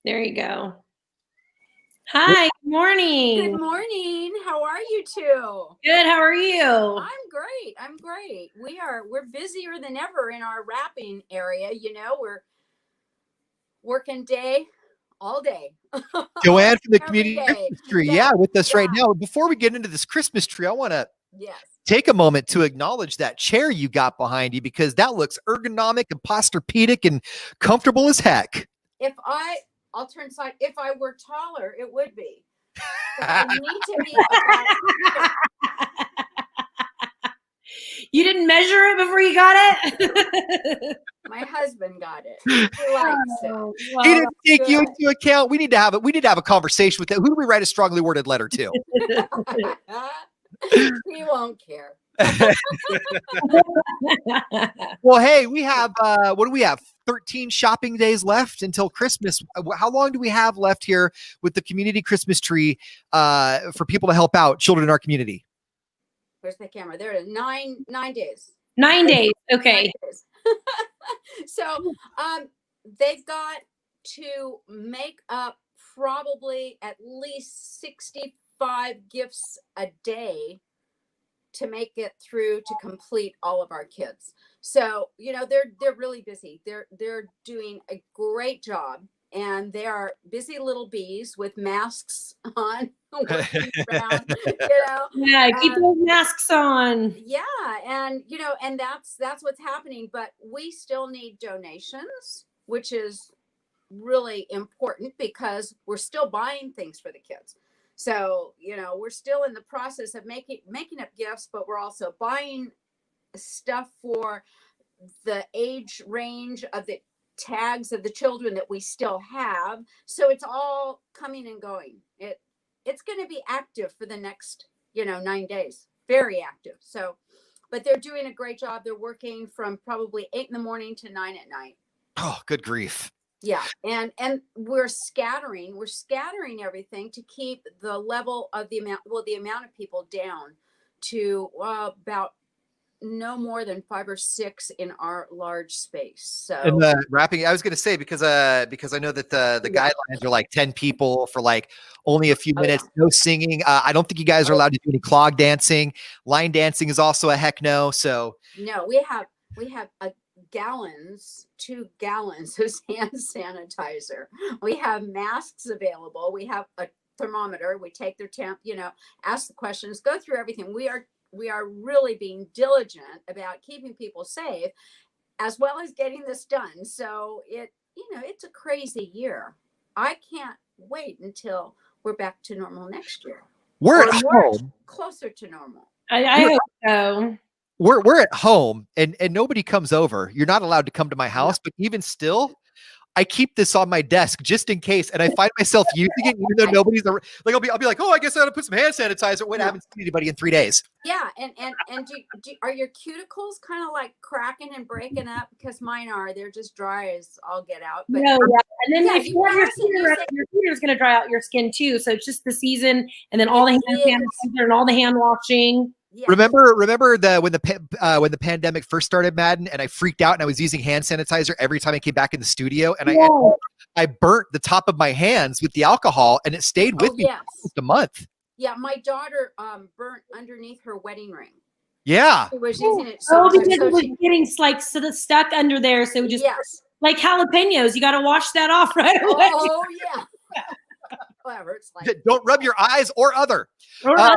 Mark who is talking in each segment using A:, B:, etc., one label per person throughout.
A: There you go. Hi, good morning.
B: Good morning. How are you two?
A: Good. How are you?
B: I'm great. We're busier than ever in our wrapping area. We're working all day.
C: Joanne from the
B: Every
C: Community
B: day.
C: Christmas Tree. Yeah, with us right now. Before we get into this Christmas tree, I want to take a moment to acknowledge that chair you got behind you, because that looks ergonomic and posturpedic and comfortable as heck.
B: I'll turn side. If I were taller, it would be. But I need to be about.
A: You didn't measure it before you got it?
B: My husband got it. He likes it.
A: Well,
C: he didn't take you into account. We need to have a conversation with that. Who do we write a strongly worded letter to?
B: He won't care.
C: Well, hey, we have what do we have? 13 shopping days left until Christmas. How long do we have left here with the community Christmas tree for people to help out children in our community?
B: Where's the camera? There it is. 9 days.
A: 9 days. Okay.
B: 9 days. So they've got to make up probably at least 65 gifts a day to make it through to complete all of our kids. So, they're really busy. They're doing a great job, and they are busy little bees with masks on. Around,
A: Yeah, keep those masks on.
B: Yeah, and and that's what's happening. But we still need donations, which is really important because we're still buying things for the kids. So, we're still in the process of making up gifts, but we're also buying stuff for the age range of the tags of the children that we still have. So it's all coming and going. It's going to be active for the next, 9 days. Very active. So, but they're doing a great job. They're working from probably 8 in the morning to 9 at night.
C: Oh, good grief.
B: Yeah. And we're scattering everything to keep the level of the amount of people down to about no more than 5 or 6 in our large space. So,
C: and the wrapping, I was going to say, because I know that the guidelines are like 10 people for like only a few minutes, no singing. I don't think you guys are allowed to do any clog dancing. Line dancing is also a heck no. So
B: no, we have 2 gallons of hand sanitizer. We have masks available. We have a thermometer. We take their temp, ask the questions, go through everything. We are really being diligent about keeping people safe as well as getting this done. So it's a crazy year. I can't wait until we're back to normal next year.
C: We're at home.
B: Closer to normal.
A: I hope so.
C: We're at home and nobody comes over. You're not allowed to come to my house, but even still, I keep this on my desk just in case, and I find myself using it even though nobody's like. I'll be like, oh, I guess I gotta put some hand sanitizer. Wait, I haven't seen anybody in 3 days.
B: Yeah, and are your cuticles kind of like cracking and breaking up? Because mine are. They're just dry as all get out. But
A: no, yeah. And then if you have your heater's going to dry out your skin too. So it's just the season, and then all the hand sanitizer and all the hand washing.
B: Yeah.
C: Remember when the pandemic first started, Madden, and I freaked out and I was using hand sanitizer every time I came back in the studio, and I burnt the top of my hands with the alcohol, and it stayed with me for almost a month.
B: Yeah, my daughter burnt underneath her wedding ring.
C: Yeah,
B: she was using it.
A: Because it was getting like stuck under there, so just like jalapenos, you got to wash that off right away.
B: Oh yeah. Whatever, it's like
C: don't rub your eyes or other.
A: Right?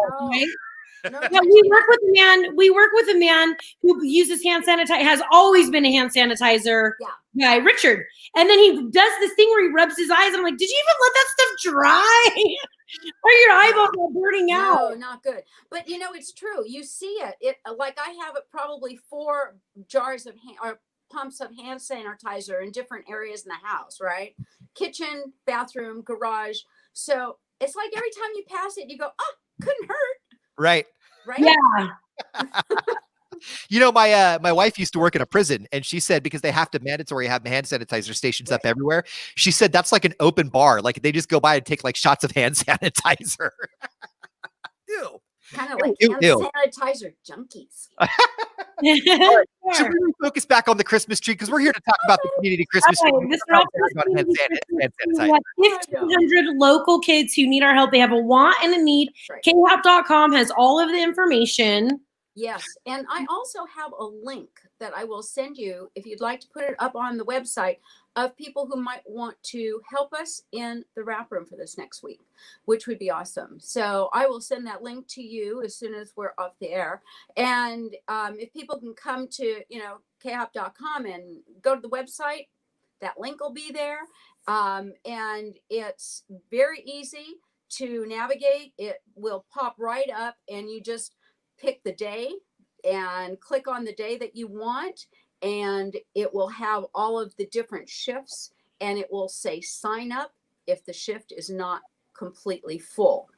A: No, we work with a man who uses hand sanitizer, has always been a hand sanitizer guy, Richard. And then he does this thing where he rubs his eyes. And I'm like, did you even let that stuff dry? Or your eyeballs are burning out?
B: No, not good. But it's true. You see it. Like I have probably 4 jars of pumps of hand sanitizer in different areas in the house, right? Kitchen, bathroom, garage. So it's like every time you pass it, you go, oh, couldn't hurt.
C: Right.
A: Yeah.
C: My wife used to work in a prison, and she said because they have to mandatory have hand sanitizer stations up everywhere. She said that's like an open bar. Like they just go by and take like shots of hand sanitizer. Ew.
B: Kind of like
C: Ew,
B: hand
C: ew.
B: sanitizer junkies.
C: Should we really focus back on the Christmas tree? Because we're here to talk about the community Christmas tree.
A: Okay, this
C: We're not
A: wraps
C: here
A: up
C: about hand
A: We
C: sanitizer.
A: have 1,500 local kids who need our help. They have a want and a need.
B: Right.
A: KHOP.com has all of the information.
B: Yes. And I also have a link that I will send you if you'd like to put it up on the website of people who might want to help us in the wrap room for this next week, which would be awesome. So I will send that link to you as soon as we're off the air. And if people can come to, khop.com and go to the website, that link will be there. And it's very easy to navigate. It will pop right up and you just pick the day and click on the day that you want, and it will have all of the different shifts, and it will say sign up if the shift is not completely full.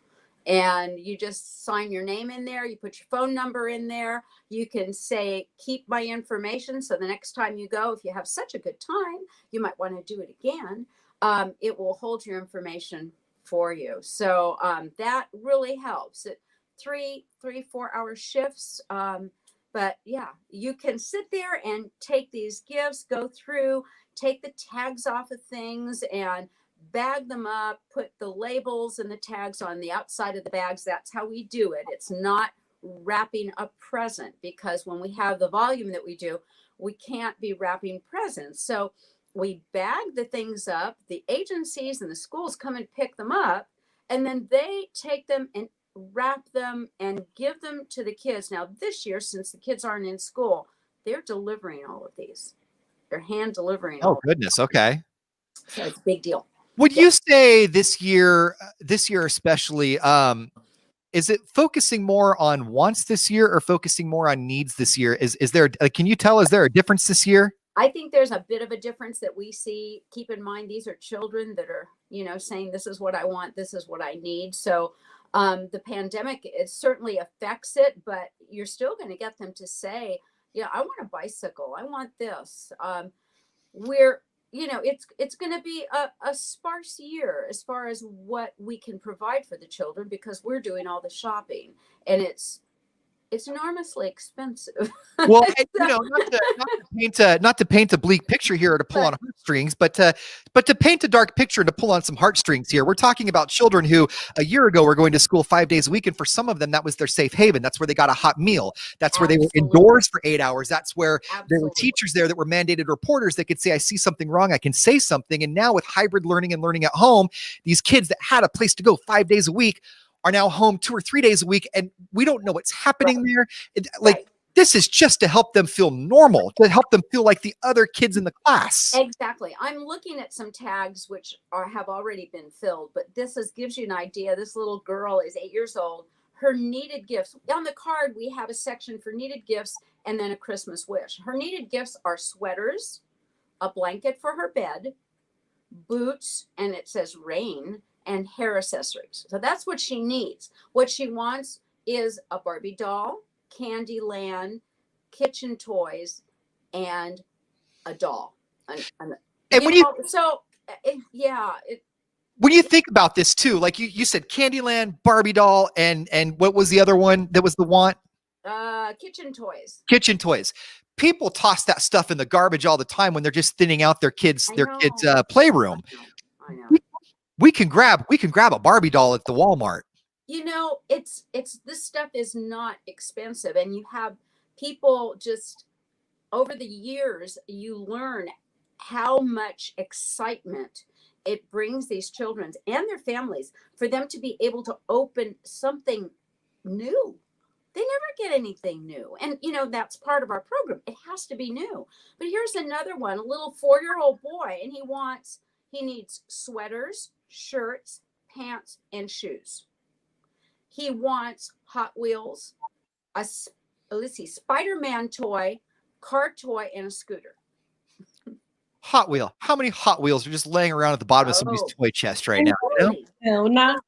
B: And you just sign your name in there, you put your phone number in there, you can say keep my information, so the next time you go, if you have such a good time, you might want to do it again. It will hold your information for you. So that really helps. 3-4 hour shifts. But yeah, you can sit there and take these gifts, go through, take the tags off of things and bag them up, put the labels and the tags on the outside of the bags. That's how we do it. It's not wrapping a present, because when we have the volume that we do, we can't be wrapping presents. So we bag the things up, the agencies and the schools come and pick them up, and then they take them and wrap them and give them to the kids. Now this year, since the kids aren't in school, they're delivering all of these. They're hand delivering.
C: Oh goodness. Okay.
B: So it's a big deal.
C: Would you say this year especially, is it focusing more on wants this year or focusing more on needs this year? Is there, can you tell, is there a difference this year?
B: I think there's a bit of a difference that we see. Keep in mind, these are children that are, saying this is what I want, this is what I need. So the pandemic, it certainly affects it, but you're still going to get them to say, yeah, I want a bicycle. I want this. It's going to be a sparse year as far as what we can provide for the children, because we're doing all the shopping, and it's enormously expensive.
C: Well, not to paint a bleak picture here or to pull on heartstrings, but to paint a dark picture and to pull on some heartstrings here. We're talking about children who a year ago were going to school 5 days a week, and for some of them that was their safe haven. That's where they got a hot meal. That's where they were indoors for 8 hours. That's where there were teachers there that were mandated reporters that could say, I see something wrong, I can say something. And now with hybrid learning and learning at home, these kids that had a place to go 5 days a week are now home 2 or 3 days a week, and we don't know what's happening there. This is just to help them feel normal, to help them feel like the other kids in the class.
B: Exactly. I'm looking at some tags which have already been filled, but this gives you an idea. This little girl is 8 years old. Her needed gifts. On the card, we have a section for needed gifts and then a Christmas wish. Her needed gifts are sweaters, a blanket for her bed, boots, and it says rain, and hair accessories. So that's what she needs. What she wants is a Barbie doll, Candyland, kitchen toys, and a doll. When you
C: think about this too, like you said, Candyland, Barbie doll, and what was the other one that was the want?
B: Kitchen toys.
C: Kitchen toys. People toss that stuff in the garbage all the time when they're just thinning out their kids' playroom.
B: I know.
C: We can grab a Barbie doll at the Walmart.
B: It's this stuff is not expensive, and you have people just over the years, you learn how much excitement it brings these children and their families for them to be able to open something new. They never get anything new. And, that's part of our program. It has to be new. But here's another one, a little 4-year-old boy, and he needs sweaters, shirts, pants, and shoes. He wants Hot Wheels, a Spider-Man toy, car toy, and a scooter.
C: Hot Wheel. How many Hot Wheels are just laying around at the bottom of somebody's toy chest right now?
A: No, not.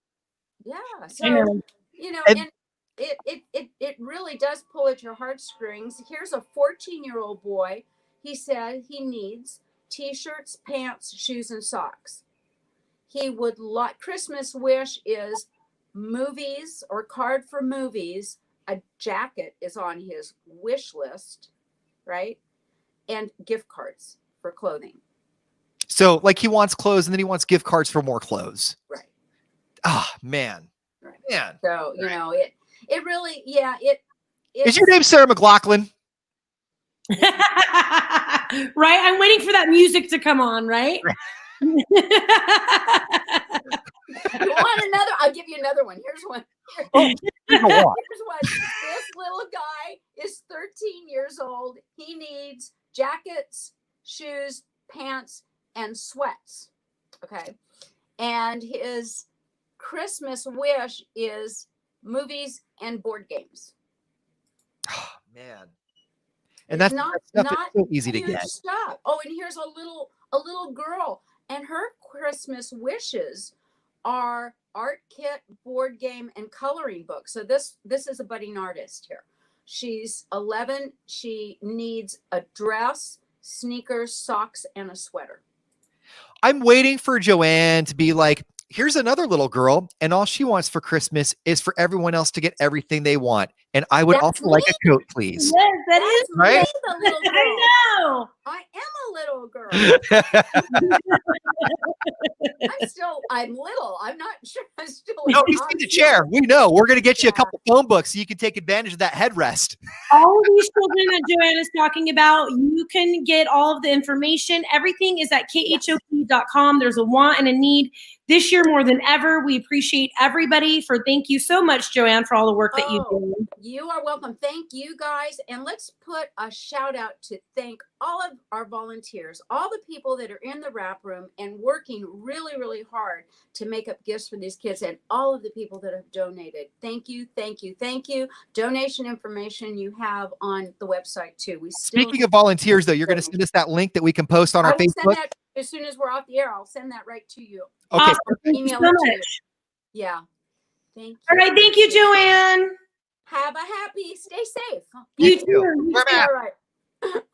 B: Yeah. So, and it really does pull at your heartstrings. Here's a 14-year-old boy. He said he needs T-shirts, pants, shoes, and socks. He would like, Christmas wish is movies or card for movies, a jacket is on his wish list, right? And gift cards for clothing.
C: So like he wants clothes and then he wants gift cards for more clothes.
B: Right.
C: Ah, man.
B: Right.
C: Man.
B: So, you know, it really, yeah,
C: Is your name Sarah McLachlan?
A: Right? I'm waiting for that music to come on, right?
B: You want another? I'll give you another one. Here's one. Here's one. This little guy is 13 years old. He needs jackets, shoes, pants, and sweats. Okay. And his Christmas wish is movies and board games.
C: Oh, man. And that's
B: not
C: so easy to get.
B: Stuff. Oh, and here's a little girl, and her Christmas wishes are art kit, board game, and coloring book. So this is a budding artist here. She's 11. She needs a dress, sneakers, socks, and a sweater.
C: I'm waiting for Joanne to be like, here's another little girl, and all she wants for Christmas is for everyone else to get everything they want. And I would also like a coat, please.
A: Yes, that is
C: right.
B: Me, the little girl.
A: I know.
B: I am a little girl. I'm little. I'm not sure. I'm still.
C: No, you see the chair. We know. We're going to get you a couple phone books so you can take advantage of that headrest.
A: All of these children that Joanne is talking about, you can get all of the information. Everything is at khop.com. There's a want and a need. This year more than ever, we appreciate everybody thank you so much, Joanne, for all the work that you do.
B: You are welcome. Thank you guys. And let's put a shout out to thank all of our volunteers, all the people that are in the wrap room and working really, really hard to make up gifts for these kids, and all of the people that have donated. Thank you, thank you, thank you. Donation information you have on the website too.
C: Speaking of volunteers, though, you're going to send us that link that we can post on our Facebook?
B: Send that as soon as we're off the air. I'll send that right to you.
C: Okay.
A: Awesome. Thank
B: Email
A: you so
B: it to you.
A: much.
B: Yeah. Thank you.
A: All right. Thank you, Joanne.
B: Have a happy, stay safe.
A: You too.
C: We're back.
B: All right.